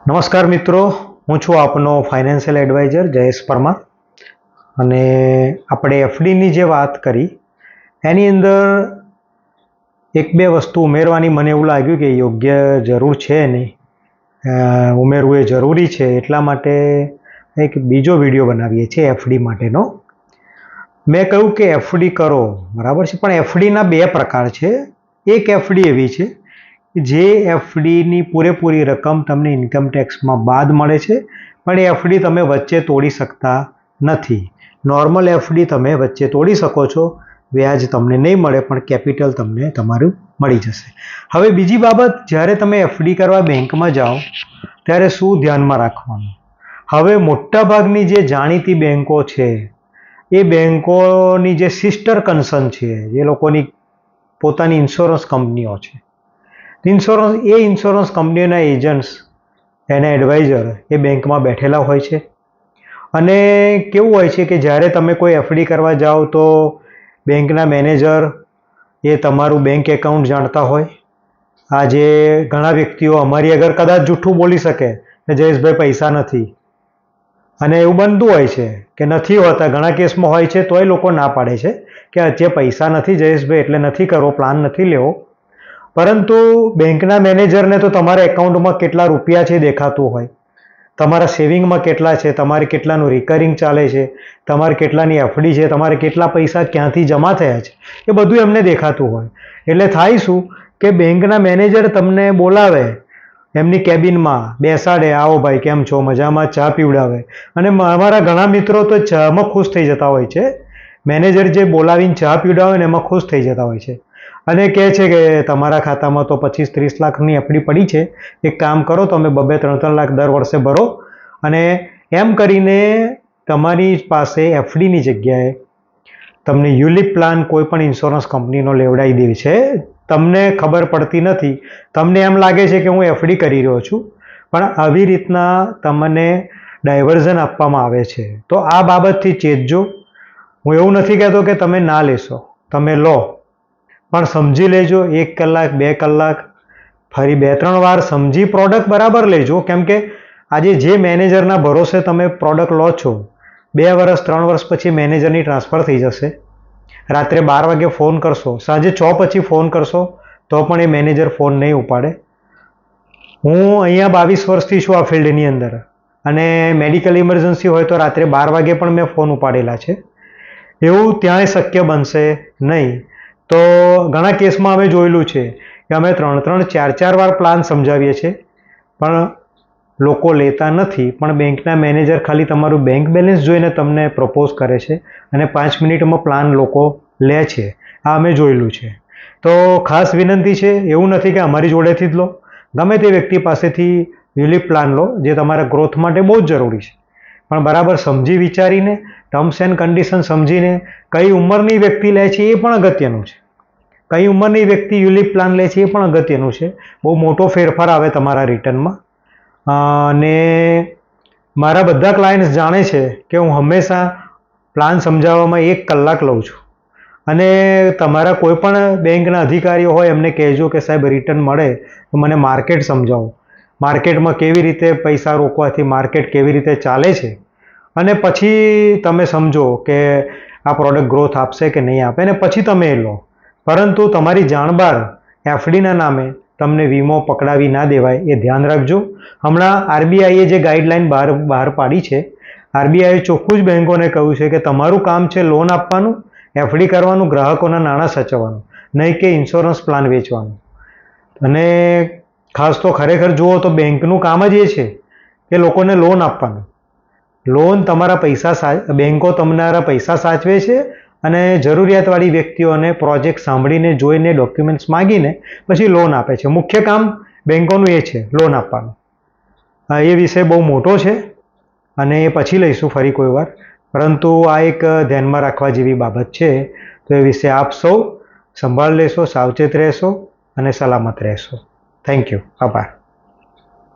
નમસ્કાર મિત્રો, હું છું આપનો ફાઇનાન્શિયલ એડવાઇઝર જયેશ પરમાર અને આપણે એફડીની જે વાત કરી એની અંદર એક બે વસ્તુ ઉમેરવાની મને એવું લાગ્યું કે યોગ્ય જરૂર છે નહીં, ઉમેરવું એ જરૂરી છે. એટલા માટે એક બીજો વિડીયો બનાવીએ છીએ એફડી માટેનો. મેં કહ્યું કે એફડી કરો, બરાબર છે, પણ એફડીના બે પ્રકાર છે. એક એફડી એવી છે જે એફડીની પૂરેપૂરી રકમ તમને ઇન્કમ ટેક્સમાં બાદ મળે છે, પણ એ એફડી તમે વચ્ચે તોડી શકતા નથી. નોર્મલ એફડી તમે વચ્ચે તોડી શકો છો, વ્યાજ તમને નહીં મળે પણ કેપિટલ તમને તમારું મળી જશે. હવે બીજી બાબત, જ્યારે તમે એફડી કરવા બેંકમાં જાઓ ત્યારે શું ધ્યાનમાં રાખવાનું? હવે મોટાભાગની જે જાણીતી બેંકો છે એ બેંકોની જે સિસ્ટર કન્સર્ન છે, જે લોકોની પોતાની ઇન્સ્યોરન્સ કંપનીઓ છે, ઇન્સ્યોરન્સ કંપનીઓના એજન્ટ્સ, એના એડવાઇઝર એ બેંકમાં બેઠેલા હોય છે. અને કેવું હોય છે કે જ્યારે તમે કોઈ એફડી કરવા જાઓ તો બેંકના મેનેજર એ તમારું બેંક એકાઉન્ટ જાણતા હોય. આજે ઘણા વ્યક્તિઓ અમારી આગળ કદાચ જૂઠું બોલી શકે કે જયેશભાઈ પૈસા નથી, અને એવું બનતું હોય છે કે નથી હોતા. ઘણા કેસમાં હોય છે તોય લોકો ના પાડે છે કે જે પૈસા નથી જયેશભાઈ એટલે નથી કરવો, પ્લાન નથી લેવો. પરંતુ બેંકના મેનેજરને તો તમારા એકાઉન્ટમાં કેટલા રૂપિયા છે દેખાતું હોય, તમારા સેવિંગમાં કેટલા છે, તમારે કેટલાનું રિકરિંગ ચાલે છે, તમારે કેટલાની એફડી છે, તમારે કેટલા પૈસા ક્યાંથી જમા થયા છે, એ બધું એમને દેખાતું હોય. એટલે થાય શું કે બેંકના મેનેજર તમને બોલાવે એમની કેબિનમાં, બેસાડે, આવો ભાઈ કેમ છો, મજામાં, ચા પીવડાવે. અને અમારા ઘણા મિત્રો તો ચામાં ખુશ થઈ જતા હોય છે. મેનેજર જે બોલાવીને ચા પીવડાવે ને એમાં ખુશ થઈ જતા હોય છે અને કહે છે કે તમારા ખાતામાં તો 25-30 લાખની એફડી પડી છે, એક કામ કરો તમે 2-3 લાખ દર વર્ષે ભરો, અને એમ કરીને તમારી પાસે એફડીની જગ્યાએ તમને યુલિપ પ્લાન કોઈ પણ ઇન્સ્યોરન્સ કંપનીનો લેવડાવી દે છે. તમને ખબર પડતી નથી, તમને એમ લાગે છે કે હું એફડી કરી રહ્યો છું, પણ આવી રીતના તમને ડાયવર્ઝન આપવામાં આવે છે. તો આ બાબતથી ચેતજો. હું એવું નથી કહેતો કે તમે ના લેશો, તમે લો, પણ સમજી લેજો. 1 કલાક 2 કલાક ફરી 2-3 વાર સમજી પ્રોડક્ટ બરાબર લેજો. કેમ કે આજે જે મેનેજરના ભરોસે તમે પ્રોડક્ટ લો છો, 2 વર્ષ 3 વર્ષ પછી મેનેજરની ટ્રાન્સફર થઈ જશે. રાત્રે 12 વાગે ફોન કરશો, સાંજે 6 પછી ફોન કરશો તો પણ એ મેનેજર ફોન નહીં ઉપાડે. હું અહીંયા 22 વર્ષથી છું આ ફિલ્ડની અંદર, અને મેડિકલ ઇમરજન્સી હોય તો રાત્રે 12 વાગે પણ મેં ફોન ઉપાડેલા છે. એવું ત્યાંય શક્ય બનશે નહીં. તો ઘણા કેસમાં અમે જોયેલું છે કે અમે 3-3 4-4 વાર પ્લાન સમજાવીએ છીએ પણ લોકો લેતા નથી. પણ બેંકના મેનેજર ખાલી તમારું બેંક બેલેન્સ જોઈને તમને પ્રપોઝ કરે છે અને 5 મિનિટમાં પ્લાન લોકો લે છે. આ અમે જોયેલું છે. તો ખાસ વિનંતી છે, એવું નથી કે અમારી જોડેથી જ લો, ગમે તે વ્યક્તિ પાસેથી યુલિપ પ્લાન લો, જે તમારા ગ્રોથ માટે બહુ જ જરૂરી છે. પણ બરાબર સમજી વિચારીને, ટર્મ્સ એન્ડ કન્ડિશન સમજીને, કઈ ઉંમરની વ્યક્તિ લે છે એ પણ અગત્યનું છે. કઈ ઉંમરની વ્યક્તિ યુલિપ પ્લાન લે છે એ પણ અગત્યનું છે. બહુ મોટો ફેરફાર આવે તમારા રિટર્નમાં. અને મારા બધા ક્લાયન્ટ્સ જાણે છે કે હું હંમેશા પ્લાન સમજાવવામાં 1 કલાક લઉં છું. અને તમારા કોઈ પણ બેંકના અધિકારીઓ હોય એમને કહેજો કે સાહેબ રિટર્ન મળે તો મને માર્કેટ સમજાવો, માર્કેટમાં કેવી રીતે પૈસા રોકવાથી માર્કેટ કેવી રીતે ચાલે છે, અને પછી તમે સમજો કે આ પ્રોડક્ટ ગ્રોથ આપશે કે નહીં આપે, અને પછી તમે એ લો. પરંતુ તમારી જાણ બહાર એફડીના નામે તમને વીમો પકડાવી ના દેવાય, એ ધ્યાન રાખજો. હમણાં આરબીઆઈએ જે ગાઈડલાઈન બહાર પાડી છે, આરબીઆઈએ ચોખ્ખું જ બેંકોને કહ્યું છે કે તમારું કામ છે લોન આપવાનું, એફડી કરવાનું, ગ્રાહકોના નાણાં સાચવવાનું, નહીં કે ઇન્સ્યોરન્સ પ્લાન વેચવાનું. અને ખાસ તો ખરેખર જુઓ તો બેંકનું કામ જ એ છે કે લોકોને લોન આપવાનું. લોન તમારા પૈસા, બેંકો તમારા પૈસા સાચવે છે અને જરૂરિયાતવાળી વ્યક્તિઓને પ્રોજેક્ટ સાંભળીને, જોઈને, ડોક્યુમેન્ટ્સ માગીને પછી લોન આપે છે. મુખ્ય કામ બેંકોનું એ છે, લોન આપવાનું. એ વિષય બહુ મોટો છે અને એ પછી લઈશું ફરી કોઈ વાર, પરંતુ આ એક ધ્યાનમાં રાખવા જેવી બાબત છે. તો એ વિશે આપ સૌ સંભાળ લેશો, સાવચેત રહેશો અને સલામત રહેશો. Thank you. આભાર.